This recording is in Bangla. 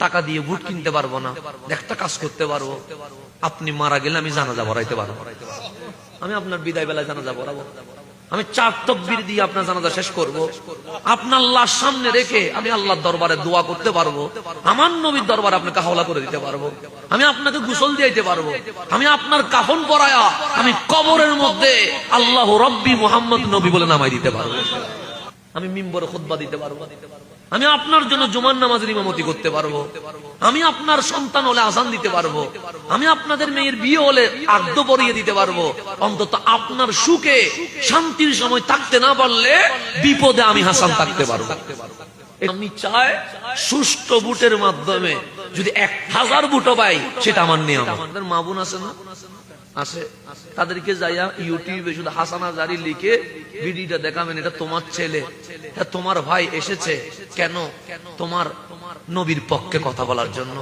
টাকা দিয়ে বুট কিনতে পারবো না, একটা কাজ করতে পারবো, আপনি মারা গেলে আমি জানাজা পড়াইতে পারবো, আমি আপনার বিদায় বেলায় জানাজা পড়াবো, আমি 4 তাকবীর দিয়ে আপনার জানাজা শেষ করব, আপনার লাশ সামনে রেখে আমি আল্লাহর দরবারে দোয়া করতে পারবো, আমার নবীর দরবারে আপনাকে হাওলা করে দিতে পারবো, আমি আপনাকে গোসল দিতে পারবো, আমি আপনার কাফন পরায়া আমি কবরের মধ্যে আল্লাহ রব্বি মুহাম্মদ নবী বলে নামাই দিতে পারবো, আমি মিম্বরে খুতবা দিতে পারবো, আমি আপনার জন্য জুমার নামাজের ইমামতি করতে পারবো, আমি আপনার সন্তান হলে আযান দিতে পারবো, আমি আপনাদের মেয়ের বিয়ে হলে আদ্য পরিয়ে দিতে পারবো, অন্তত আপনার সুখে শান্তির সময় থাকতে না পারলে বিপদে আমি হাসান থাকতে পারবো। আমি চাই সুষ্ঠু ভোটের মাধ্যমে যদি 1000 ভোটও পাই সেটা আমার নিয়ম। আমাদের মা বোন আছে না, আছে, তাদেরকে যাইয়া ইউটিউবে শুধু হাসানা জারি লিখে ভিডিওটা দেখাবেন, এটা তোমার ছেলে, এটা তোমার ভাই এসেছে কেন, তোমার নবীর পক্ষে কথা বলার জন্য।